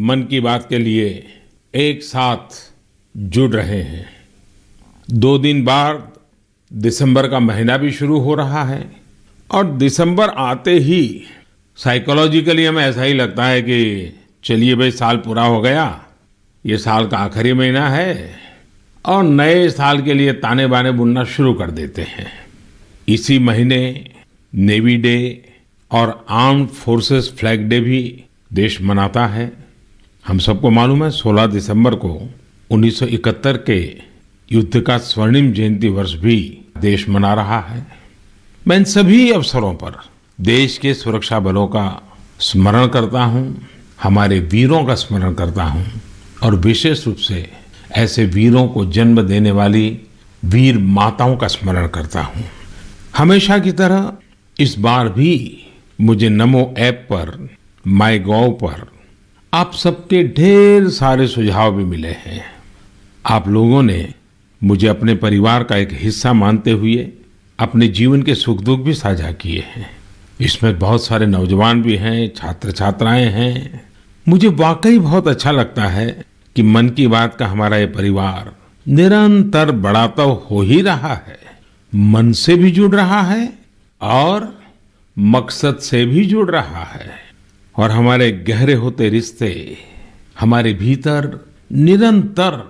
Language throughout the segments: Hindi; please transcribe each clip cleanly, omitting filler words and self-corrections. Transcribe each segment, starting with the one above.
मन की बात के लिए एक साथ जुड़ रहे हैं। 2 दिन बाद दिसंबर का महीना भी शुरू हो रहा है और दिसंबर आते ही साइकोलॉजिकली हमें ऐसा ही लगता है कि चलिए भाई साल पूरा हो गया, ये साल का आखिरी महीना है और नए साल के लिए ताने बाने बुनना शुरू कर देते हैं। इसी महीने नेवी डे और आर्म्ड फोर्सेस फ्लैग डे भी देश मनाता है। हम सबको मालूम है 16 दिसंबर को 1971 के युद्ध का स्वर्णिम जयंती वर्ष भी देश मना रहा है। मैं इन सभी अवसरों पर देश के सुरक्षा बलों का स्मरण करता हूं, हमारे वीरों का स्मरण करता हूं और विशेष रूप से ऐसे वीरों को जन्म देने वाली वीर माताओं का स्मरण करता हूं। हमेशा की तरह इस बार भी मुझे नमो ऐप पर, माई गॉव पर आप सबके ढेर सारे सुझाव भी मिले हैं। आप लोगों ने मुझे अपने परिवार का एक हिस्सा मानते हुए अपने जीवन के सुख दुख भी साझा किए हैं। इसमें बहुत सारे नौजवान भी हैं, छात्र छात्राएं हैं। मुझे वाकई बहुत अच्छा लगता है कि मन की बात का हमारा ये परिवार निरंतर बड़ा तो हो ही रहा है, मन से भी जुड़ रहा है और मकसद से भी जुड़ रहा है और हमारे गहरे होते रिश्ते हमारे भीतर निरंतर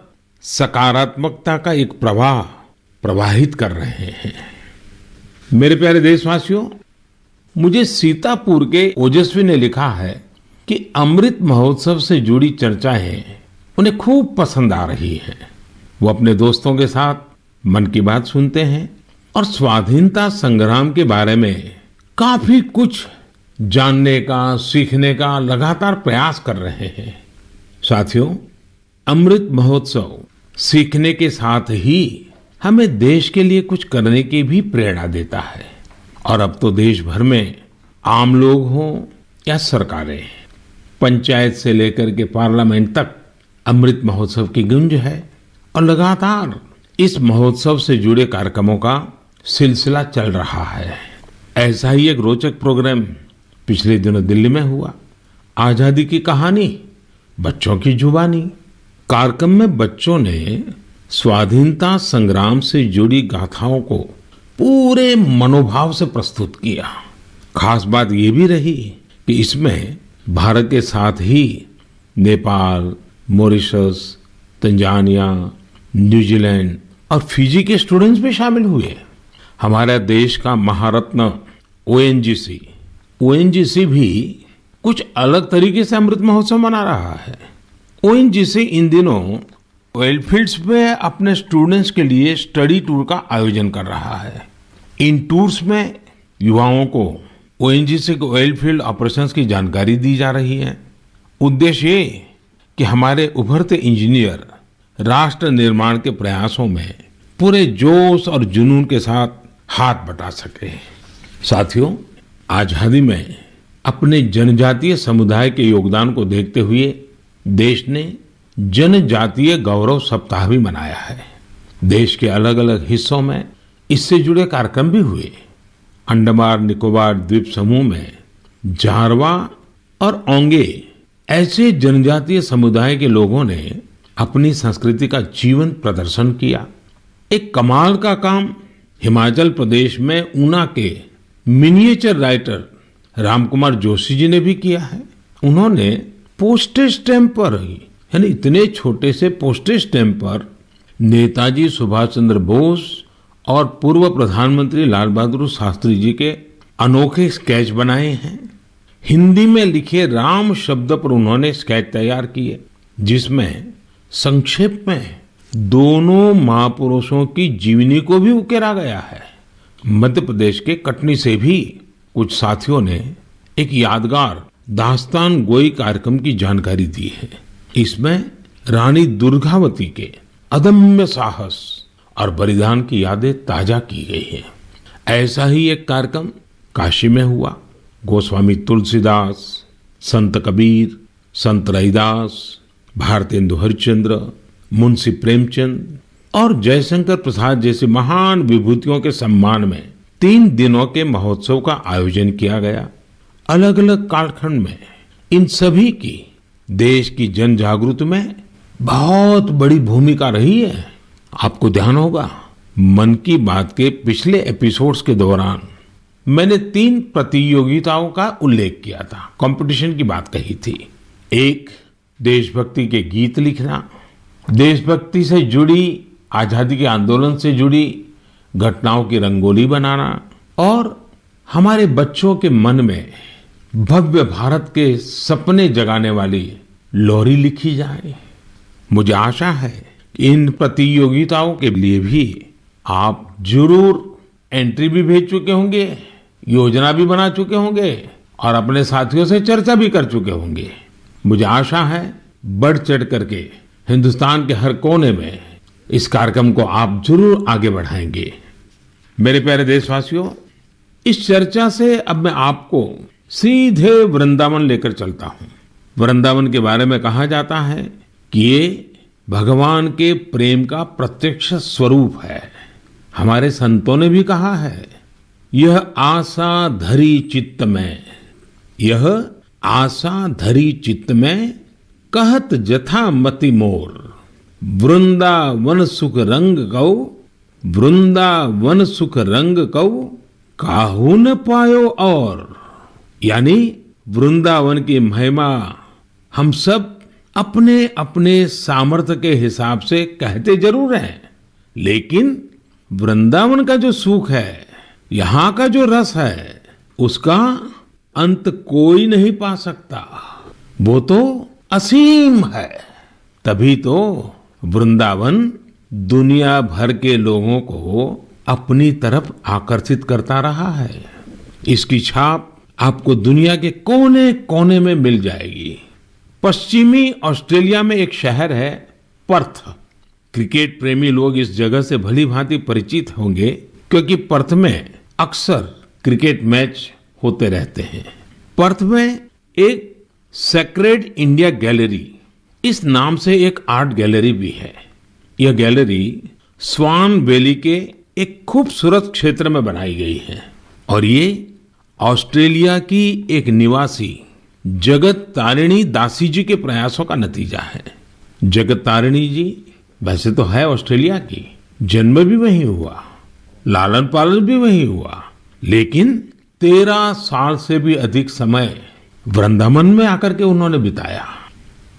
सकारात्मकता का एक प्रवाह प्रवाहित कर रहे हैं। मेरे प्यारे देशवासियों, मुझे सीतापुर के ओजस्वी ने लिखा है कि अमृत महोत्सव से जुड़ी चर्चाएं उन्हें खूब पसंद आ रही हैं। वो अपने दोस्तों के साथ मन की बात सुनते हैं और स्वाधीनता संग्राम के बारे में काफी कुछ जानने का, सीखने का लगातार प्रयास कर रहे हैं। साथियों, अमृत महोत्सव सीखने के साथ ही हमें देश के लिए कुछ करने की भी प्रेरणा देता है और अब तो देश भर में आम लोग हों या सरकारें, पंचायत से लेकर के पार्लियामेंट तक अमृत महोत्सव की गूंज है और लगातार इस महोत्सव से जुड़े कार्यक्रमों का सिलसिला चल रहा है। ऐसा ही एक रोचक प्रोग्राम पिछले दिनों दिल्ली में हुआ। आजादी की कहानी, बच्चों की जुबानी। कार्यक्रम में बच्चों ने स्वाधीनता संग्राम से जुड़ी गाथाओं को पूरे मनोभाव से प्रस्तुत किया। खास बात ये भी रही कि इसमें भारत के साथ ही नेपाल, मॉरिशस, तंजानिया, न्यूजीलैंड और फिजी के स्टूडेंट्स भी शामिल हुए। हमारे देश का महारत्न ओएनजीसी भी कुछ अलग तरीके से अमृत महोत्सव मना रहा है। ओएनजीसी इन दिनों ऑयल फील्ड्स में अपने स्टूडेंट्स के लिए स्टडी टूर का आयोजन कर रहा है। इन टूर्स में युवाओं को ओएनजीसी के ऑयल फील्ड ऑपरेशंस की जानकारी दी जा रही है। उद्देश्य ये कि हमारे उभरते इंजीनियर राष्ट्र निर्माण के प्रयासों में पूरे जोश और जुनून के साथ हाथ बटा सके। साथियों, आजादी में अपने जनजातीय समुदाय के योगदान को देखते हुए देश ने जनजातीय गौरव सप्ताह भी मनाया है। देश के अलग अलग हिस्सों में इससे जुड़े कार्यक्रम भी हुए। अंडमान निकोबार द्वीप समूह में जारवा और ओंगे ऐसे जनजातीय समुदाय के लोगों ने अपनी संस्कृति का जीवंत प्रदर्शन किया। एक कमाल का काम हिमाचल प्रदेश में ऊना के मिनिएचर राइटर रामकुमार जोशी जी ने भी किया है। उन्होंने पोस्टेज स्टैम्प पर ही, यानी इतने छोटे से पोस्टेज स्टैम्प पर नेताजी सुभाष चंद्र बोस और पूर्व प्रधानमंत्री लाल बहादुर शास्त्री जी के अनोखे स्केच बनाए हैं। हिंदी में लिखे राम शब्द पर उन्होंने स्केच तैयार किए, जिसमें संक्षेप में दोनों महापुरुषों की जीवनी को भी उकेरा गया है। मध्य प्रदेश के कटनी से भी कुछ साथियों ने एक यादगार दास्तान गोई कार्यक्रम की जानकारी दी है। इसमें रानी दुर्गावती के अदम्य साहस और बलिदान की यादें ताजा की गई है। ऐसा ही एक कार्यक्रम काशी में हुआ। गोस्वामी तुलसीदास, संत कबीर, संत रैदास, भारतेंदु हरिश्चंद्र, मुंशी प्रेमचंद और जयशंकर प्रसाद जैसे महान विभूतियों के सम्मान में 3 दिनों के महोत्सव का आयोजन किया गया। अलग अलग कालखंड में इन सभी की देश की जन जागृति में बहुत बड़ी भूमिका रही है। आपको ध्यान होगा, मन की बात के पिछले एपिसोड्स के दौरान मैंने 3 प्रतियोगिताओं का उल्लेख किया था, कंपटीशन की बात कही थी। एक, देशभक्ति के गीत लिखना, देशभक्ति से जुड़ी, आजादी के आंदोलन से जुड़ी घटनाओं की रंगोली बनाना और हमारे बच्चों के मन में भव्य भारत के सपने जगाने वाली लोरी लिखी जाए। मुझे आशा है कि इन प्रतियोगिताओं के लिए भी आप जरूर एंट्री भी भेज चुके होंगे, योजना भी बना चुके होंगे और अपने साथियों से चर्चा भी कर चुके होंगे। मुझे आशा है बढ़ चढ़ करके हिंदुस्तान के हर कोने में इस कार्यक्रम को आप जरूर आगे बढ़ाएंगे। मेरे प्यारे देशवासियों, इस चर्चा से अब मैं आपको सीधे वृंदावन लेकर चलता हूँ। वृंदावन के बारे में कहा जाता है कि ये भगवान के प्रेम का प्रत्यक्ष स्वरूप है। हमारे संतों ने भी कहा है, यह आशा धरी चित्त में, यह आशा धरी चित्त में, कहत जथा मति मोर, वृंदावन सुख रंग कौ, वृंदावन सुख रंग कौ, काहू न पायो और। यानी वृंदावन की महिमा हम सब अपने अपने सामर्थ्य के हिसाब से कहते जरूर हैं, लेकिन वृंदावन का जो सुख है, यहाँ का जो रस है, उसका अंत कोई नहीं पा सकता। वो तो असीम है। तभी तो वृंदावन दुनिया भर के लोगों को अपनी तरफ आकर्षित करता रहा है। इसकी छाप आपको दुनिया के कोने कोने में मिल जाएगी। पश्चिमी ऑस्ट्रेलिया में एक शहर है पर्थ। क्रिकेट प्रेमी लोग इस जगह से भली भांति परिचित होंगे, क्योंकि पर्थ में अक्सर क्रिकेट मैच होते रहते हैं। पर्थ में एक सेक्रेड इंडिया गैलरी, इस नाम से एक आर्ट गैलरी भी है। यह गैलरी स्वान वैली के एक खूबसूरत क्षेत्र में बनाई गई है और ये ऑस्ट्रेलिया की एक निवासी जगत तारिणी दासी जी के प्रयासों का नतीजा है। जगत तारिणी जी वैसे तो है ऑस्ट्रेलिया की, जन्म भी वहीं हुआ, लालन पालन भी वहीं हुआ, लेकिन 13 साल से भी अधिक समय वृंदावन में आकर के उन्होंने बिताया।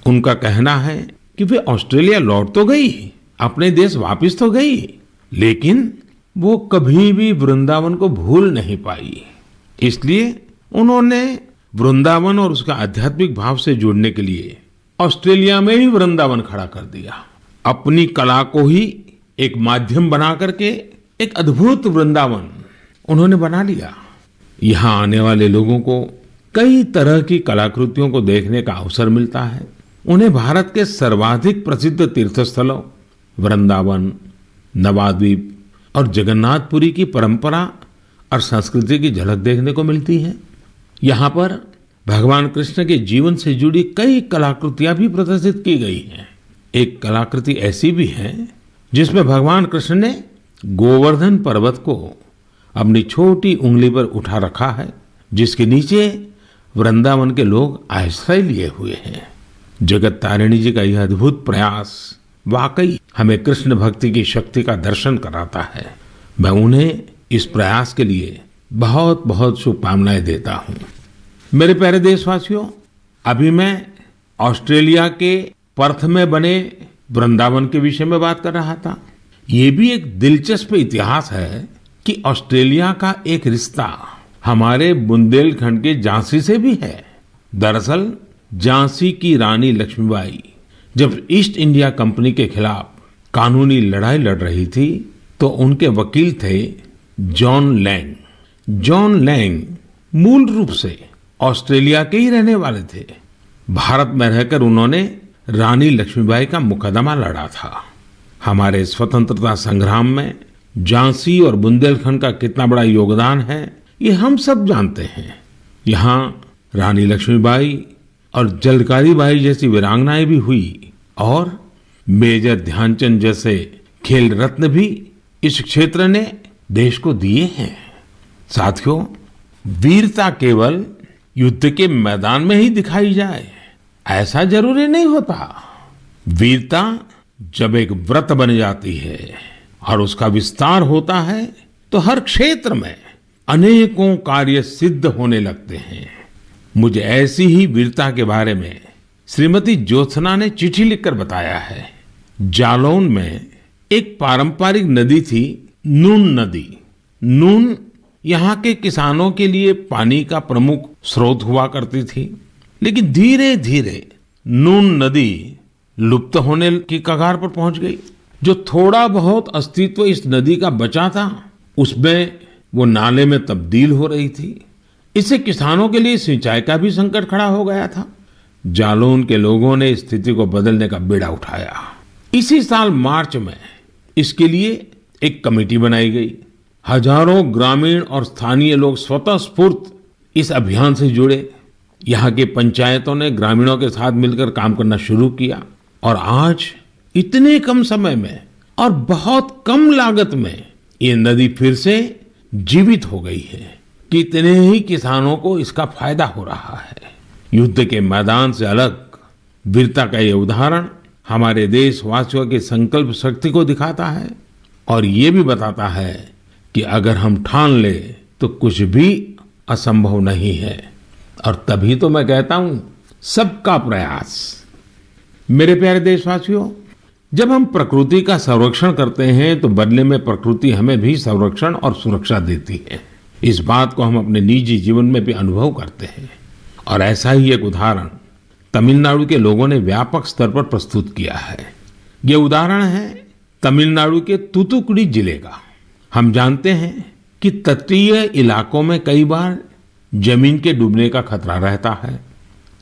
उनका कहना है कि वे ऑस्ट्रेलिया लौट तो गई, अपने देश वापस तो गई, लेकिन वो कभी भी वृंदावन को भूल नहीं पाई। इसलिए उन्होंने वृंदावन और उसका आध्यात्मिक भाव से जुड़ने के लिए ऑस्ट्रेलिया में ही वृंदावन खड़ा कर दिया। अपनी कला को ही एक माध्यम बना करके एक अद्भुत वृंदावन उन्होंने बना लिया। यहाँ आने वाले लोगों को कई तरह की कलाकृतियों को देखने का अवसर मिलता है। उन्हें भारत के सर्वाधिक प्रसिद्ध तीर्थस्थलों वृंदावन, नवाद्वीप और जगन्नाथपुरी की परंपरा और संस्कृति की झलक देखने को मिलती है। यहाँ पर भगवान कृष्ण के जीवन से जुड़ी कई कलाकृतियां भी प्रदर्शित की गई हैं। एक कलाकृति ऐसी भी है जिसमें भगवान कृष्ण ने गोवर्धन पर्वत को अपनी छोटी उंगली पर उठा रखा है, जिसके नीचे वृंदावन के लोग आश्रय लिए हुए हैं। जगत तारिणी जी का यह अद्भुत प्रयास वाकई हमें कृष्ण भक्ति की शक्ति का दर्शन कराता है। मैं उन्हें इस प्रयास के लिए बहुत बहुत शुभकामनाएं देता हूं। मेरे प्यारे देशवासियों, अभी मैं ऑस्ट्रेलिया के पर्थ में बने वृंदावन के विषय में बात कर रहा था। ये भी एक दिलचस्प इतिहास है कि ऑस्ट्रेलिया का एक रिश्ता हमारे बुंदेलखंड के झांसी से भी है। दरअसल झांसी की रानी लक्ष्मीबाई जब ईस्ट इंडिया कंपनी के खिलाफ कानूनी लड़ाई लड़ रही थी, तो उनके वकील थे जॉन लैंग। जॉन लैंग मूल रूप से ऑस्ट्रेलिया के ही रहने वाले थे। भारत में रहकर उन्होंने रानी लक्ष्मीबाई का मुकदमा लड़ा था। हमारे स्वतंत्रता संग्राम में झांसी और बुंदेलखंड का कितना बड़ा योगदान है, ये हम सब जानते हैं। यहाँ रानी लक्ष्मीबाई और झलकारी बाई जैसी वीरांगनाएं भी हुई और मेजर ध्यानचंद जैसे खेल रत्न भी इस क्षेत्र ने देश को दिए हैं। साथियों, वीरता केवल युद्ध के मैदान में ही दिखाई जाए ऐसा जरूरी नहीं होता। वीरता जब एक व्रत बन जाती है और उसका विस्तार होता है तो हर क्षेत्र में अनेकों कार्य सिद्ध होने लगते हैं। मुझे ऐसी ही वीरता के बारे में श्रीमती ज्योत्सना ने चिट्ठी लिखकर बताया है। जालौन में एक पारंपरिक नदी थी, नून नदी। नून यहाँ के किसानों के लिए पानी का प्रमुख स्रोत हुआ करती थी, लेकिन धीरे धीरे नून नदी लुप्त होने की कगार पर पहुंच गई। जो थोड़ा बहुत अस्तित्व इस नदी का बचा था, उसमें वो नाले में तब्दील हो रही थी। इससे किसानों के लिए सिंचाई का भी संकट खड़ा हो गया था। जालौन के लोगों ने स्थिति को बदलने का बीड़ा उठाया। इसी साल मार्च में इसके लिए एक कमेटी बनाई गई। हजारों ग्रामीण और स्थानीय लोग स्वतः स्फूर्त इस अभियान से जुड़े। यहाँ की पंचायतों ने ग्रामीणों के साथ मिलकर काम करना शुरू किया और आज इतने कम समय में और बहुत कम लागत में ये नदी फिर से जीवित हो गई है। कितने ही किसानों को इसका फायदा हो रहा है। युद्ध के मैदान से अलग वीरता का ये उदाहरण हमारे देशवासियों की संकल्प शक्ति को दिखाता है और ये भी बताता है कि अगर हम ठान ले तो कुछ भी असंभव नहीं है। और तभी तो मैं कहता हूं, सबका प्रयास। मेरे प्यारे देशवासियों, जब हम प्रकृति का संरक्षण करते हैं तो बदले में प्रकृति हमें भी संरक्षण और सुरक्षा देती है। इस बात को हम अपने निजी जीवन में भी अनुभव करते हैं और ऐसा ही एक उदाहरण तमिलनाडु के लोगों ने व्यापक स्तर पर प्रस्तुत किया है। ये उदाहरण है तमिलनाडु के तूतुकुड़ी जिले का। हम जानते हैं कि तटीय इलाकों में कई बार जमीन के डूबने का खतरा रहता है।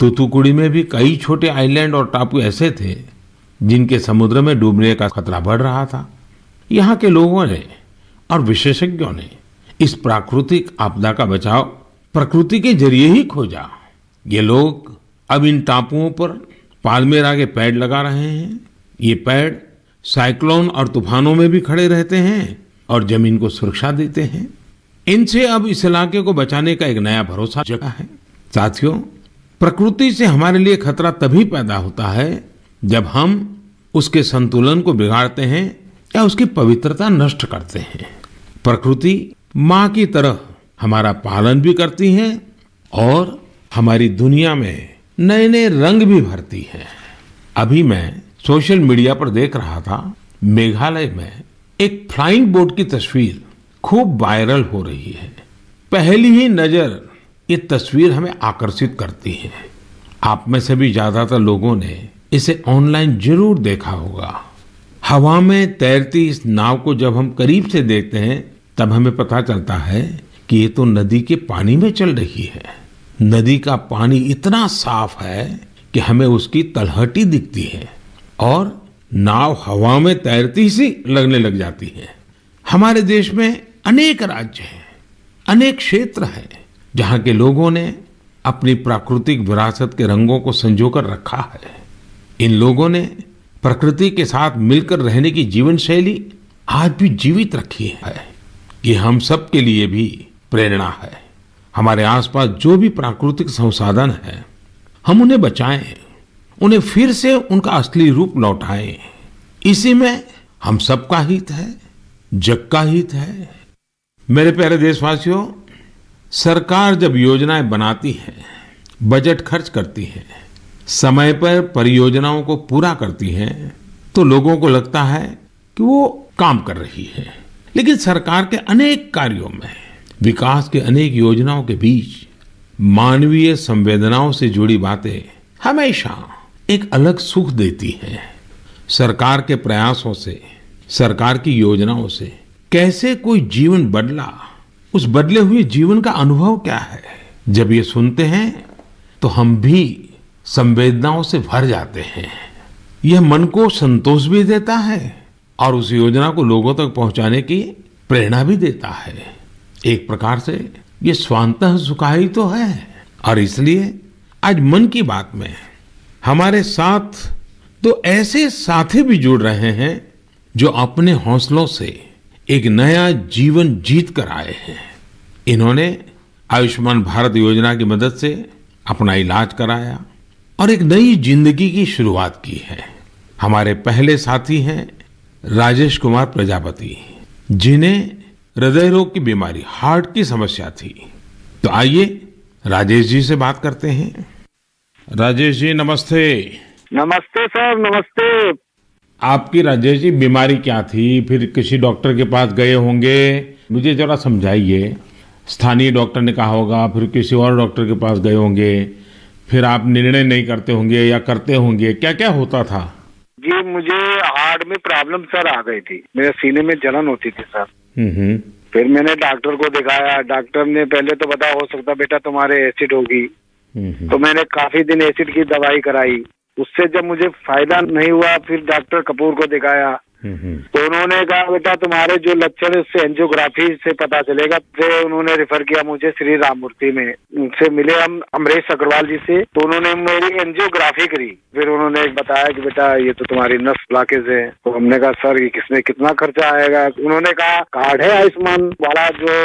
तूतुकुड़ी में भी कई छोटे आइलैंड और टापू ऐसे थे जिनके समुद्र में डूबने का खतरा बढ़ रहा था। यहाँ के लोगों ने और विशेषज्ञों ने इस प्राकृतिक आपदा का बचाव प्रकृति के जरिए ही खोजा। ये लोग अब इन टापुओं पर पाल्मेरा के पेड़ लगा रहे हैं। ये पेड़ साइक्लोन और तूफानों में भी खड़े रहते हैं और जमीन को सुरक्षा देते हैं। इनसे अब इस इलाके को बचाने का एक नया भरोसा जगा है। साथियों, प्रकृति से हमारे लिए खतरा तभी पैदा होता है जब हम उसके संतुलन को बिगाड़ते हैं या उसकी पवित्रता नष्ट करते हैं। प्रकृति माँ की तरह हमारा पालन भी करती है और हमारी दुनिया में नए नए रंग भी भरती है। अभी मैं सोशल मीडिया पर देख रहा था, मेघालय में एक फ्लाइंग बोट की तस्वीर खूब वायरल हो रही है। पहली ही नजर ये तस्वीर हमें आकर्षित करती है। आप में से भी ज्यादातर लोगों ने इसे ऑनलाइन जरूर देखा होगा। हवा में तैरती इस नाव को जब हम करीब से देखते हैं तब हमें पता चलता है कि ये तो नदी के पानी में चल रही है। नदी का पानी इतना साफ है कि हमें उसकी तलहटी दिखती है और नाव हवा में तैरती सी लगने लग जाती है। हमारे देश में अनेक राज्य हैं, अनेक क्षेत्र हैं जहाँ के लोगों ने अपनी प्राकृतिक विरासत के रंगों को संजोकर रखा है। इन लोगों ने प्रकृति के साथ मिलकर रहने की जीवन शैली आज भी जीवित रखी है। ये हम सब के लिए भी प्रेरणा है। हमारे आसपास जो भी प्राकृतिक संसाधन है, हम उन्हें बचाएं, उन्हें फिर से उनका असली रूप लौटाएं। इसी में हम सबका हित है, जग का हित है। मेरे प्यारे देशवासियों, सरकार जब योजनाएं बनाती है, बजट खर्च करती है, समय पर परियोजनाओं को पूरा करती है, तो लोगों को लगता है कि वो काम कर रही है। लेकिन सरकार के अनेक कार्यों में, विकास के अनेक योजनाओं के बीच मानवीय संवेदनाओं से जुड़ी बातें हमेशा एक अलग सुख देती हैं। सरकार के प्रयासों से, सरकार की योजनाओं से कैसे कोई जीवन बदला, उस बदले हुए जीवन का अनुभव क्या है, जब ये सुनते हैं तो हम भी संवेदनाओं से भर जाते हैं। यह मन को संतोष भी देता है और उस योजना को लोगों तक पहुंचाने की प्रेरणा भी देता है। एक प्रकार से ये स्वांतः सुखाई तो है। और इसलिए आज मन की बात में हमारे साथ तो ऐसे साथी भी जुड़ रहे हैं जो अपने हौसलों से एक नया जीवन जीत कर आए हैं। इन्होंने आयुष्मान भारत योजना की मदद से अपना इलाज कराया, और एक नई जिंदगी की शुरुआत की है। हमारे पहले साथी हैं राजेश कुमार प्रजापति, जिन्हें हृदय रोग की बीमारी, हार्ट की समस्या थी। तो आइए राजेश जी से बात करते हैं। राजेश जी नमस्ते। नमस्ते सर, नमस्ते। आपकी राजेश जी बीमारी क्या थी? फिर किसी डॉक्टर के पास गए होंगे, मुझे जरा समझाइए। स्थानीय डॉक्टर ने कहा होगा, फिर किसी और डॉक्टर के पास गए होंगे, फिर आप निर्णय नहीं करते होंगे या करते होंगे, क्या क्या होता था? जी, मुझे हार्ट में प्रॉब्लम सर आ गई थी, मेरे सीने में जलन होती थी सर। फिर मैंने डॉक्टर को दिखाया। डॉक्टर ने पहले तो बताया हो सकता बेटा तुम्हारे एसिड होगी। तो मैंने काफी दिन एसिड की दवाई कराई, उससे जब मुझे फायदा नहीं हुआ फिर डॉक्टर कपूर को दिखाया। तो उन्होंने कहा बेटा तुम्हारे जो लक्षण है उससे एंजियोग्राफी से पता चलेगा। फिर उन्होंने रेफर किया मुझे श्री राममूर्ति में। उनसे मिले हम अमरीश अग्रवाल जी से, तो उन्होंने मेरी एंजियोग्राफी करी। फिर उन्होंने बताया कि बेटा ये तो तुम्हारी नस ब्लॉकेज है। तो हमने कहा सर ये किसमें कितना खर्चा आएगा? उन्होंने कहा कार्ड है आयुष्मान वाला जो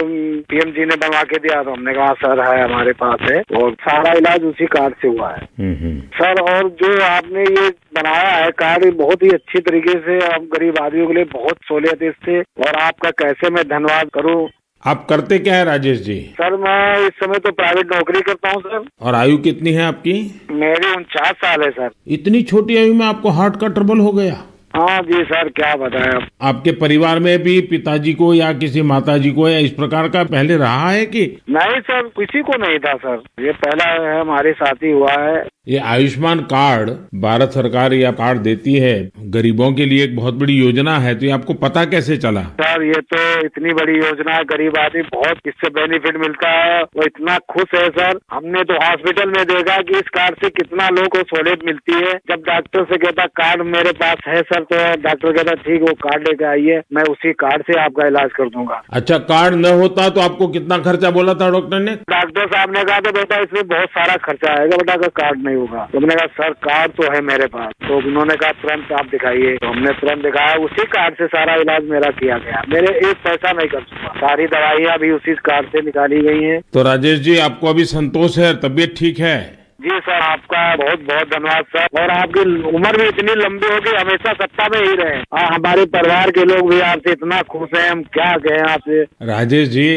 पीएम जी ने बनवा के दिया। तो हमने कहा सर है हमारे पास है, और सारा इलाज उसी कार्ड से हुआ है सर। और जो आपने ये बनाया है कार्ड, बहुत ही अच्छी तरीके से आप गरीब आदमियों के लिए बहुत सहूलियत है इससे, और आपका कैसे मैं धन्यवाद करूं। आप करते क्या है राजेश जी? सर मैं इस समय तो प्राइवेट नौकरी करता हूं सर। और आयु कितनी है आपकी? मेरी 49 साल है सर। इतनी छोटी आयु में आपको हार्ट का ट्रबल हो गया? हाँ जी सर, क्या बताएं आप। आपके परिवार में भी पिताजी को या किसी माताजी को या इस प्रकार का पहले रहा है कि? नहीं सर, किसी को नहीं था सर, ये पहला है हमारे साथ ही हुआ है। ये आयुष्मान कार्ड भारत सरकार या कार्ड देती है गरीबों के लिए, एक बहुत बड़ी योजना है। तो ये आपको पता कैसे चला? सर ये तो इतनी बड़ी योजना है, गरीब आदमी बहुत इससे बेनिफिट मिलता है, वो इतना खुश है सर। हमने तो हॉस्पिटल में देखा कि इस कार्ड से कितना लोगों को सहूलियत मिलती है। जब डॉक्टर से कहता कार्ड मेरे पास है सर, तो डॉक्टर कहता ठीक वो कार्ड लेके आइए, मैं उसी कार्ड से आपका इलाज कर दूंगा। अच्छा, कार्ड न होता तो आपको कितना खर्चा बोला था डॉक्टर ने? डॉक्टर साहब ने कहा तो बेटा इसमें बहुत सारा खर्चा आएगा बेटा, अगर कार्ड नहीं होगा। तो मैंने कहा सर कार्ड तो है मेरे पास। तो उन्होंने कहा तुरंत आप दिखाइए। तो हमने तुरंत दिखाया, उसी कार्ड से सारा इलाज मेरा किया गया। मेरे एक पैसा नहीं खर्च हुआ, सारी दवाइयाँ भी उसी कार्ड से निकाली गई हैं। तो राजेश जी आपको अभी संतोष है, तबीयत ठीक है? जी सर, आपका बहुत बहुत धन्यवाद सर। और आपकी उम्र भी इतनी लंबी होगी, हमेशा सत्ता में ही रहे। हमारे परिवार के लोग भी आपसे इतना खुश हैं, हम क्या कहें आपसे। राजेश जी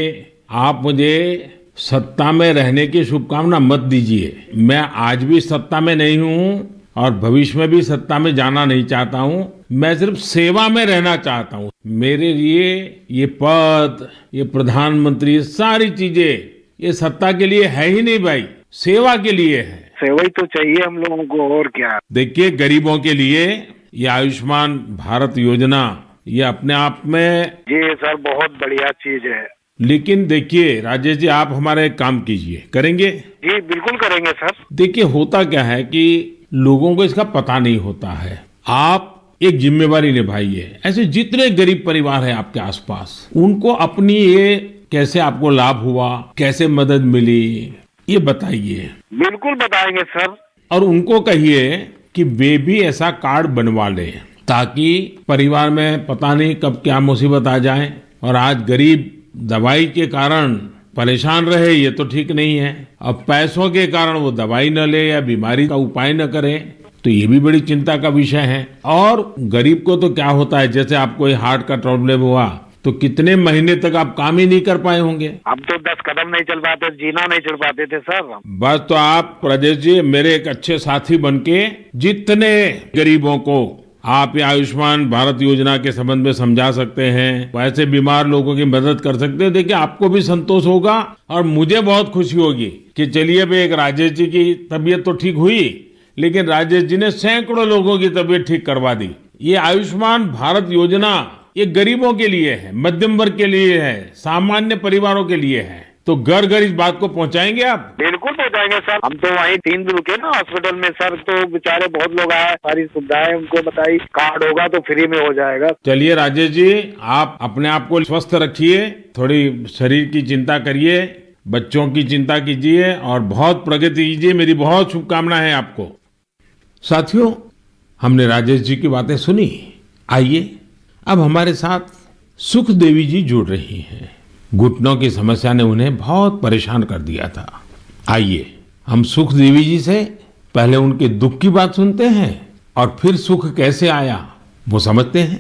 आप मुझे सत्ता में रहने की शुभकामना मत दीजिए। मैं आज भी सत्ता में नहीं हूँ और भविष्य में भी सत्ता में जाना नहीं चाहता हूँ। मैं सिर्फ सेवा में रहना चाहता हूँ। मेरे लिए ये पद, ये प्रधानमंत्री, सारी चीजें ये सत्ता के लिए है ही नहीं भाई, सेवा के लिए है। सेवा ही तो चाहिए हम लोगों को, और क्या। देखिए गरीबों के लिए ये आयुष्मान भारत योजना ये अपने आप में जी सर बहुत बढ़िया चीज है। लेकिन देखिए राजेश जी आप हमारा एक काम कीजिए, करेंगे? जी बिल्कुल करेंगे सर। देखिए होता क्या है कि लोगों को इसका पता नहीं होता है। आप एक जिम्मेवारी निभाइए, ऐसे जितने गरीब परिवार हैं आपके आसपास, उनको अपनी ये कैसे आपको लाभ हुआ, कैसे मदद मिली, ये बताइए। बिल्कुल बताएंगे सर। और उनको कहिए कि वे भी ऐसा कार्ड बनवा लें, ताकि परिवार में पता नहीं कब क्या मुसीबत आ जाए। और आज गरीब दवाई के कारण परेशान रहे, ये तो ठीक नहीं है। अब पैसों के कारण वो दवाई न ले या बीमारी का उपाय न करे, तो ये भी बड़ी चिंता का विषय है। और गरीब को तो क्या होता है, जैसे आपको ये हार्ट का प्रॉब्लम हुआ तो कितने महीने तक आप काम ही नहीं कर पाए होंगे। अब तो 10 कदम नहीं चल पाते, जीना नहीं चल पाते थे सर। बस तो आप राजेश जी मेरे एक अच्छे साथी बनके जितने गरीबों को आप ये आयुष्मान भारत योजना के संबंध में समझा सकते हैं, वैसे बीमार लोगों की मदद कर सकते हैं। देखिए आपको भी संतोष होगा और मुझे बहुत खुशी होगी कि चलिए भाई एक राजेश जी की तबीयत तो ठीक हुई, लेकिन राजेश जी ने सैकड़ों लोगों की तबीयत ठीक करवा दी। ये आयुष्मान भारत योजना ये गरीबों के लिए है, मध्यम वर्ग के लिए है, सामान्य परिवारों के लिए है। तो घर घर इस बात को पहुंचाएंगे आप? बिल्कुल पहुंचाएंगे सर। हम तो वहीं 3 दिन रुके ना हॉस्पिटल में सर, तो बेचारे बहुत लोग आए, सारी सुविधाएं उनको बताई, कार्ड होगा तो फ्री में हो जाएगा। चलिए राजेश जी आप अपने आप को स्वस्थ रखिए, थोड़ी शरीर की चिंता करिए, बच्चों की चिंता कीजिए और बहुत प्रगति कीजिए। मेरी बहुत शुभकामनाएं हैं आपको। साथियों हमने राजेश जी की बातें सुनी। आइए अब हमारे साथ सुख देवी जी जुड़ रही हैं। घुटनों की समस्या ने उन्हें बहुत परेशान कर दिया था। आइए हम सुख देवी जी से पहले उनके दुख की बात सुनते हैं और फिर सुख कैसे आया वो समझते हैं।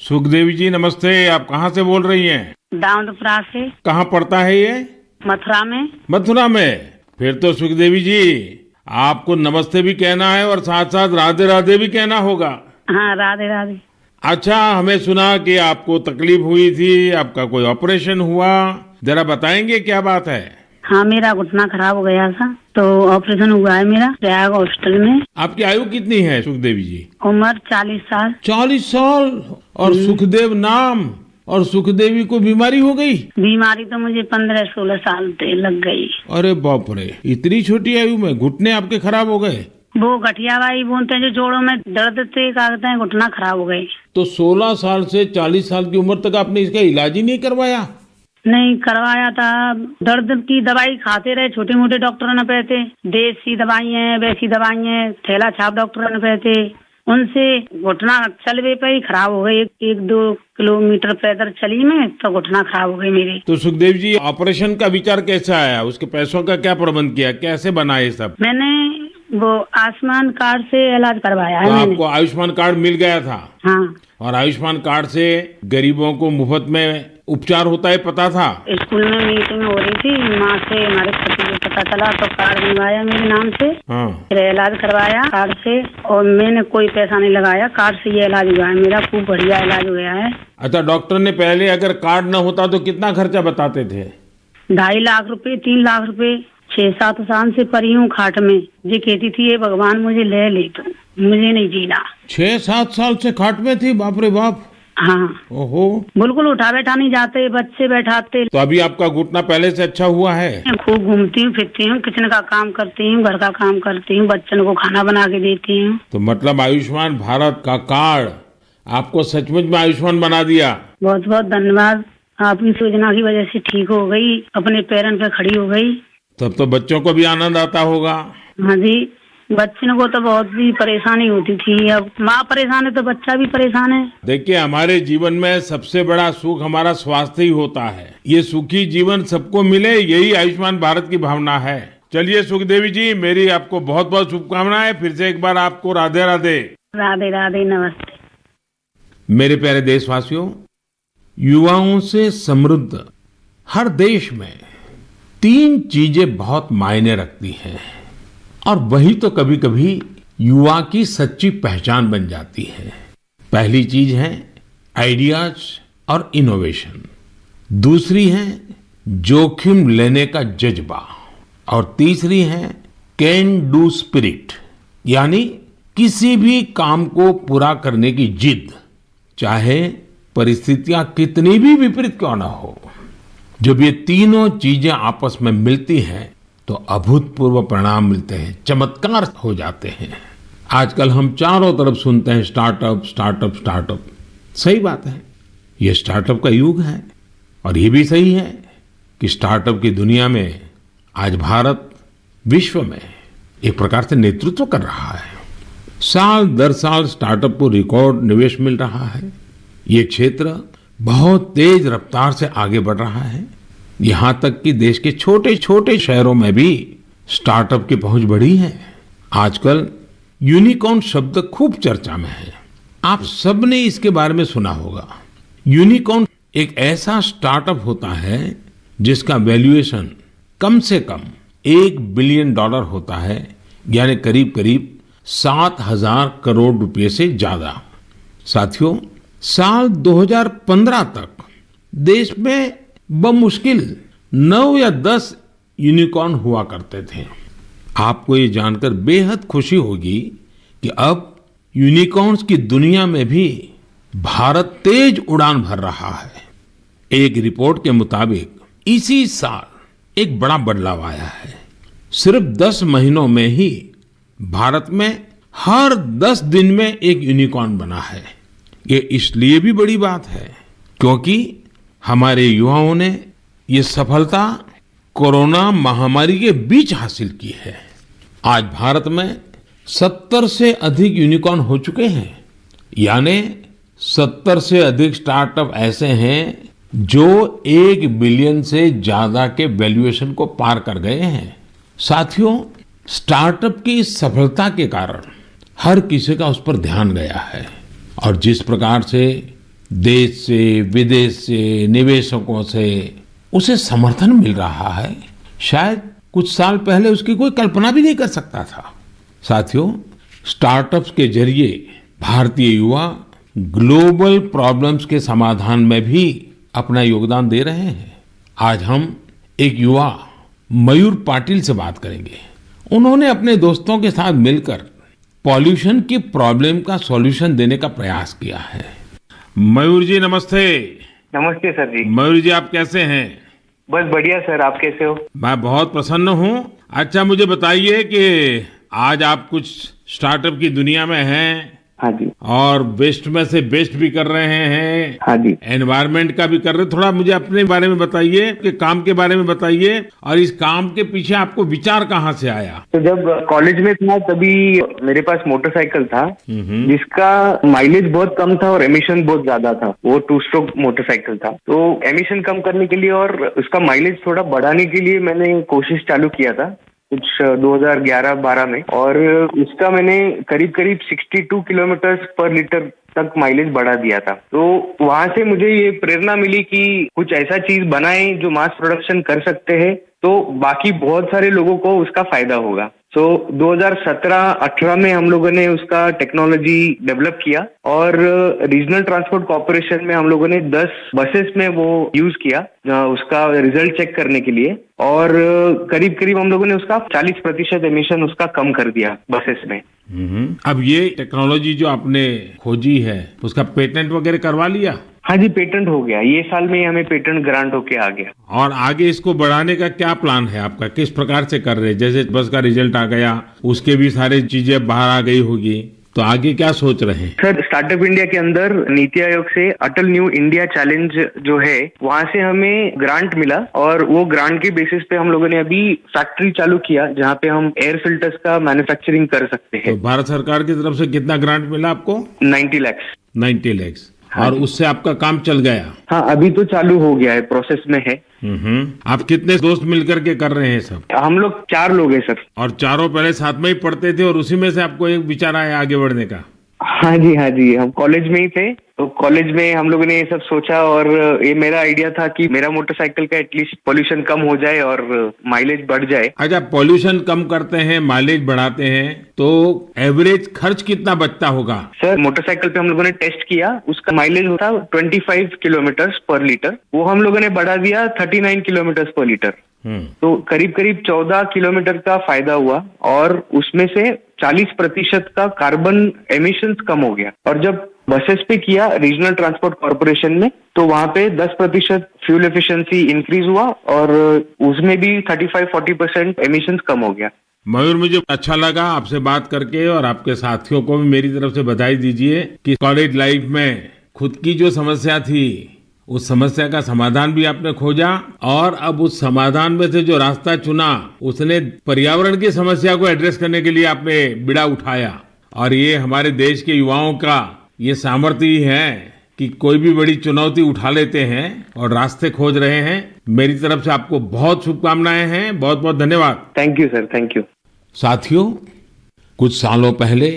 सुखदेवी जी नमस्ते, आप कहाँ से बोल रही हैं? दाऊदपुरा से। कहाँ पड़ता है ये? मथुरा में। मथुरा में? फिर तो सुखदेवी जी आपको नमस्ते भी कहना है और साथ साथ राधे राधे भी कहना होगा। हाँ, राधे राधे। अच्छा, हमें सुना कि आपको तकलीफ हुई थी, आपका कोई ऑपरेशन हुआ, जरा बताएंगे क्या बात है? हाँ, मेरा घुटना खराब हो गया था तो ऑपरेशन हुआ है मेरा प्रयाग हॉस्पिटल में। आपकी आयु कितनी है सुखदेवी जी? उम्र 40 साल। 40 साल और सुखदेव नाम और सुखदेवी को बीमारी हो गई? बीमारी तो मुझे 15-16 साल से लग गई। अरे बाप रे, इतनी छोटी आयु में घुटने आपके खराब हो गए? वो गठियावाई बोलते हैं जो जोड़ों में दर्द थे, कहते हैं घुटना खराब हो गई। तो 16 साल से 40 साल की उम्र तक आपने इसका इलाज ही नहीं करवाया? नहीं करवाया था, दर्द की दवाई खाते रहे, छोटे मोटे डॉक्टरों ने पे थे, देसी दवाई है, वैसी दवाई है, थैला छाप डॉक्टरों ने पे थे, उनसे घुटना चलवे पे ही खराब हो गई। 1-2 किलोमीटर पैदल चली मैं तो घुटना खराब हो गई मेरी। तो सुखदेव जी ऑपरेशन का विचार कैसे आया? उसके पैसों का क्या प्रबंध किया, कैसे बना ये सब? मैंने वो आयुष्मान कार्ड से इलाज करवाया है। तो मैंने। आपको आयुष्मान कार्ड मिल गया था? हाँ। और आयुष्मान कार्ड से गरीबों को मुफ्त में उपचार होता है, पता था? स्कूल में मीटिंग हो रही थी, माँ से हमारे पति को पता चला तो कार्ड बनवाया मेरे नाम से। हाँ। फिर इलाज करवाया कार्ड से और मैंने कोई पैसा नहीं लगाया, कार्ड से ये इलाज हुआ है मेरा, खूब बढ़िया इलाज हुआ है। अच्छा, डॉक्टर ने पहले अगर कार्ड न होता तो कितना खर्चा बताते थे? 2.5 लाख रुपए, 3 लाख रुपए। 6-7 साल से पड़ी हूँ खाट में, जी कहती थी ये भगवान मुझे ले तो मुझे नहीं जीना। 6-7 साल से खाट में थी? बाप रे बाप। हाँ। ओहो। बिल्कुल उठा बैठा नहीं जाते, बच्चे बैठाते। तो अभी आपका घुटना पहले से अच्छा हुआ है? खूब घूमती हूँ, फिरती हूँ, किचन का काम करती हूँ, घर का काम करती हूँ, बच्चों को खाना बना के देती हूँ। तो मतलब आयुष्मान भारत का कार्ड आपको सचमुच में आयुष्मान बना दिया। बहुत बहुत धन्यवाद, आपकी योजना की वजह से ठीक हो गई, अपने पैरों पे खड़ी हो गई। तब तो बच्चों को भी आनंद आता होगा। हाँ जी, बच्चों को तो बहुत ही परेशानी होती थी, अब माँ परेशान है तो बच्चा भी परेशान है। देखिए, हमारे जीवन में सबसे बड़ा सुख हमारा स्वास्थ्य ही होता है। ये सुखी जीवन सबको मिले, यही आयुष्मान भारत की भावना है। चलिए सुखदेवी जी, मेरी आपको बहुत बहुत शुभकामनाएं। फिर से एक बार आपको राधे राधे। राधे राधे, नमस्ते। मेरे प्यारे देशवासियों, युवाओं से समृद्ध हर देश में 3 चीजें बहुत मायने रखती हैं और वही तो कभी कभी युवा की सच्ची पहचान बन जाती है। पहली चीज है आइडियाज और इनोवेशन, दूसरी है जोखिम लेने का जज्बा और तीसरी है कैन डू स्पिरिट, यानी किसी भी काम को पूरा करने की जिद, चाहे परिस्थितियां कितनी भी विपरीत क्यों ना हो। जब ये तीनों चीजें आपस में मिलती हैं तो अभूतपूर्व परिणाम मिलते हैं, चमत्कार हो जाते हैं। आजकल हम चारों तरफ सुनते हैं स्टार्टअप स्टार्टअप स्टार्टअप। सही बात है, ये स्टार्टअप का युग है और ये भी सही है कि स्टार्टअप की दुनिया में आज भारत विश्व में एक प्रकार से नेतृत्व कर रहा है। साल दर साल स्टार्टअप को रिकॉर्ड निवेश मिल रहा है। ये क्षेत्र बहुत तेज रफ्तार से आगे बढ़ रहा है। यहाँ तक कि देश के छोटे छोटे शहरों में भी स्टार्टअप की पहुंच बढ़ी है। आजकल यूनिकॉर्न शब्द खूब चर्चा में है, आप सबने इसके बारे में सुना होगा। यूनिकॉर्न एक ऐसा स्टार्टअप होता है जिसका वैल्यूएशन कम से कम $1 बिलियन होता है, यानी करीब करीब 7,000 करोड़ रुपए से ज्यादा। साथियों, साल 2015 तक देश में बमुश्किल 9 या 10 यूनिकॉर्न हुआ करते थे। आपको ये जानकर बेहद खुशी होगी कि अब यूनिकॉर्न्स की दुनिया में भी भारत तेज उड़ान भर रहा है। एक रिपोर्ट के मुताबिक इसी साल एक बड़ा बदलाव आया है। सिर्फ 10 महीनों में ही भारत में हर 10 दिन में एक यूनिकॉर्न बना है। ये इसलिए भी बड़ी बात है क्योंकि हमारे युवाओं ने ये सफलता कोरोना महामारी के बीच हासिल की है। आज भारत में 70 से अधिक यूनिकॉर्न हो चुके हैं, यानी 70 से अधिक स्टार्टअप ऐसे हैं जो 1 बिलियन से ज्यादा के वैल्यूएशन को पार कर गए हैं। साथियों, स्टार्टअप की इस सफलता के कारण हर किसी का उस पर ध्यान गया है और जिस प्रकार से देश से विदेश से निवेशकों से उसे समर्थन मिल रहा है, शायद कुछ साल पहले उसकी कोई कल्पना भी नहीं कर सकता था। साथियों, स्टार्टअप्स के जरिए भारतीय युवा ग्लोबल प्रॉब्लम्स के समाधान में भी अपना योगदान दे रहे हैं। आज हम एक युवा मयूर पाटिल से बात करेंगे। उन्होंने अपने दोस्तों के साथ मिलकर पॉल्यूशन की प्रॉब्लम का सॉल्यूशन देने का प्रयास किया है। मयूर जी नमस्ते। नमस्ते सर जी। मयूर जी आप कैसे हैं? बस बढ़िया सर, आप कैसे हो? मैं बहुत प्रसन्न हूँ। अच्छा मुझे बताइए कि आज आप कुछ स्टार्टअप की दुनिया में हैं। हाँ जी। और वेस्ट में से बेस्ट भी कर रहे हैं। हाँ जी। एनवायरमेंट का भी कर रहे हैं। थोड़ा मुझे अपने बारे में बताइए, कि काम के बारे में बताइए और इस काम के पीछे आपको विचार कहाँ से आया? तो जब कॉलेज में था तभी मेरे पास मोटरसाइकिल था जिसका माइलेज बहुत कम था और एमिशन बहुत ज्यादा था। वो 2 स्ट्रोक मोटरसाइकिल था। तो एमिशन कम करने के लिए और उसका माइलेज थोड़ा बढ़ाने के लिए मैंने कोशिश चालू किया था कुछ 2011-12 में, और उसका मैंने करीब 62 किलोमीटर पर लीटर तक माइलेज बढ़ा दिया था। तो वहां से मुझे ये प्रेरणा मिली कि कुछ ऐसा चीज बनाएं जो मास प्रोडक्शन कर सकते हैं, तो बाकी बहुत सारे लोगों को उसका फायदा होगा। तो 2017-18 में हम लोगों ने उसका टेक्नोलॉजी डेवलप किया और रीजनल ट्रांसपोर्ट कॉर्पोरेशन में हम लोगों ने 10 बसेस में वो यूज किया उसका रिजल्ट चेक करने के लिए, और करीब हम लोगों ने उसका 40% एमिशन उसका कम कर दिया बसेस में। अब ये टेक्नोलॉजी जो आपने खोजी है उसका पेटेंट वगैरह करवा लिया? हाँ जी, पेटेंट हो गया। ये साल में हमें पेटेंट ग्रांट होके आ गया। और आगे इसको बढ़ाने का क्या प्लान है आपका? किस प्रकार से कर रहे हैं? जैसे बस का रिजल्ट आ गया, उसके भी सारी चीजें बाहर आ गई होगी, तो आगे क्या सोच रहे हैं? सर, स्टार्टअप इंडिया के अंदर नीति आयोग से अटल न्यू इंडिया चैलेंज जो है वहाँ से हमें ग्रांट मिला, और वो ग्रांट के बेसिस पे हम लोगों ने अभी फैक्ट्री चालू किया जहाँ पे हम एयर फिल्टर्स का मैन्युफैक्चरिंग कर सकते हैं। तो भारत सरकार की तरफ से कितना ग्रांट मिला आपको? 90 लाख। 90 लाख। और उससे आपका काम चल गया? हाँ, अभी तो चालू हो गया है, प्रोसेस में है। आप कितने दोस्त मिलकर के कर रहे हैं सब? हम लोग 4 लोग हैं सर। और चारों पहले साथ में ही पढ़ते थे और उसी में से आपको एक विचार आया आगे बढ़ने का? हाँ जी, हम कॉलेज में ही थे, तो कॉलेज में हम लोगों ने ये सब सोचा, और ये मेरा आइडिया था कि मेरा मोटरसाइकिल का एटलीस्ट पोल्यूशन कम हो जाए और माइलेज बढ़ जाए। अच्छा, पोल्यूशन कम करते हैं, माइलेज बढ़ाते हैं, तो एवरेज खर्च कितना बचता होगा? सर, मोटरसाइकिल पे हम लोगों ने टेस्ट किया, उसका माइलेज होता 25 किलोमीटर पर लीटर, वो हम लोगों ने बढ़ा दिया 39 किलोमीटर पर लीटर। तो करीब 14 किलोमीटर का फायदा हुआ, और उसमें से 40% का कार्बन एमिशंस कम हो गया। और जब बसेस पे किया रीजनल ट्रांसपोर्ट कॉर्पोरेशन में, तो वहां पे 10% फ्यूल एफिशिएंसी इंक्रीज हुआ, और उसमें भी 35-40% एमिशंस कम हो गया। मयूर, मुझे अच्छा लगा आपसे बात करके, और आपके साथियों को भी मेरी तरफ से बधाई दीजिए कि कॉलेज लाइफ में खुद की जो समस्या थी उस समस्या का समाधान भी आपने खोजा, और अब उस समाधान में से जो रास्ता चुना उसने पर्यावरण की समस्या को एड्रेस करने के लिए आपने बीड़ा उठाया। और ये हमारे देश के युवाओं का ये सामर्थ्य ही है कि कोई भी बड़ी चुनौती उठा लेते हैं और रास्ते खोज रहे हैं। मेरी तरफ से आपको बहुत शुभकामनाएं हैं। बहुत बहुत धन्यवाद। Thank you sir, thank you. साथियों, कुछ सालों पहले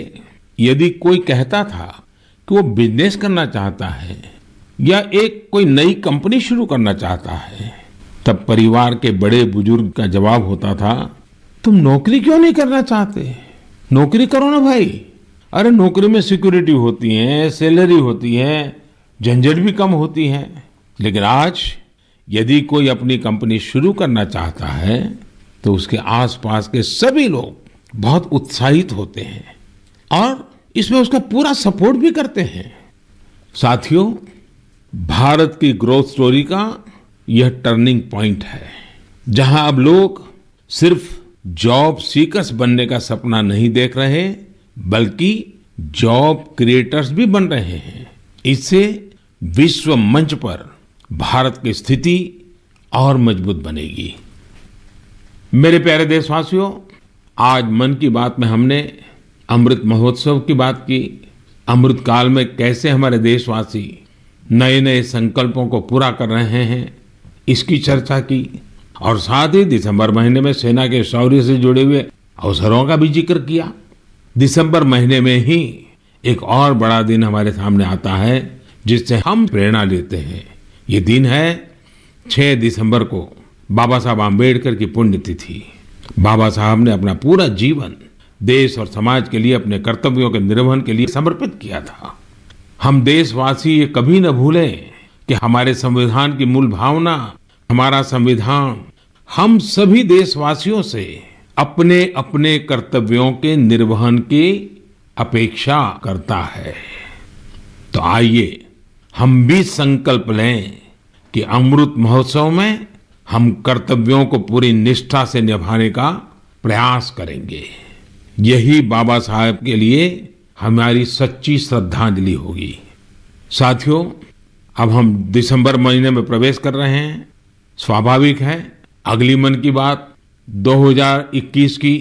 यदि कोई कहता था कि वो बिजनेस करना चाहता है या एक कोई नई कंपनी शुरू करना चाहता है, तब परिवार के बड़े बुजुर्ग का जवाब होता था, तुम नौकरी क्यों नहीं करना चाहते? नौकरी करो ना भाई। अरे नौकरी में सिक्योरिटी होती है, सैलरी होती है, झंझट भी कम होती है। लेकिन आज यदि कोई अपनी कंपनी शुरू करना चाहता है तो उसके आसपास के सभी लोग बहुत उत्साहित होते हैं और इसमें उसका पूरा सपोर्ट भी करते हैं। साथियों, भारत की ग्रोथ स्टोरी का यह टर्निंग पॉइंट है, जहां अब लोग सिर्फ जॉब सीकर्स बनने का सपना नहीं देख रहे, बल्कि जॉब क्रिएटर्स भी बन रहे हैं। इससे विश्व मंच पर भारत की स्थिति और मजबूत बनेगी। मेरे प्यारे देशवासियों, आज मन की बात में हमने अमृत महोत्सव की बात की। अमृत काल में कैसे हमारे देशवासी नए नए संकल्पों को पूरा कर रहे हैं, इसकी चर्चा की। और साथ ही दिसंबर महीने में सेना के शौर्य से जुड़े हुए अवसरों का भी जिक्र किया। दिसंबर महीने में ही एक और बड़ा दिन हमारे सामने आता है जिससे हम प्रेरणा लेते हैं। ये दिन है 6 दिसंबर को बाबा साहब आम्बेडकर की पुण्यतिथि। बाबा साहब ने अपना पूरा जीवन देश और समाज के लिए अपने कर्तव्यों के निर्वहन के लिए समर्पित किया था। हम देशवासी ये कभी न भूलें कि हमारे संविधान की मूल भावना, हमारा संविधान हम सभी देशवासियों से अपने अपने कर्तव्यों के निर्वहन की अपेक्षा करता है। तो आइए हम भी संकल्प लें कि अमृत महोत्सव में हम कर्तव्यों को पूरी निष्ठा से निभाने का प्रयास करेंगे। यही बाबा साहब के लिए हमारी सच्ची श्रद्धांजलि होगी। साथियों, अब हम दिसंबर महीने में प्रवेश कर रहे हैं। स्वाभाविक है अगली मन की बात 2021 की,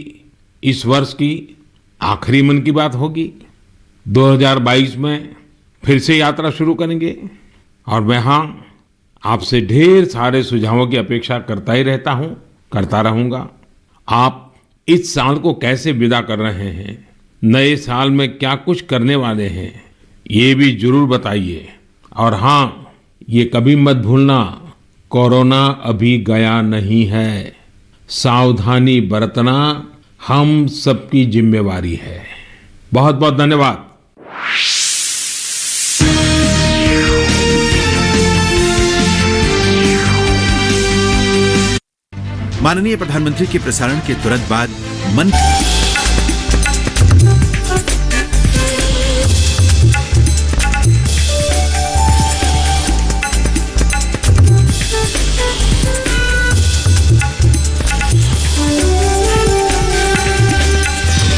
इस वर्ष की आखिरी मन की बात होगी। 2022 में फिर से यात्रा शुरू करेंगे और मैं हाँ आपसे ढेर सारे सुझावों की अपेक्षा करता ही रहता हूँ, करता रहूंगा। आप इस साल को कैसे विदा कर रहे हैं, नए साल में क्या कुछ करने वाले हैं, ये भी जरूर बताइए। और हाँ, ये कभी मत भूलना, कोरोना अभी गया नहीं है। सावधानी बरतना हम सबकी जिम्मेवारी है। बहुत बहुत धन्यवाद। माननीय प्रधानमंत्री के प्रसारण के तुरंत बाद मन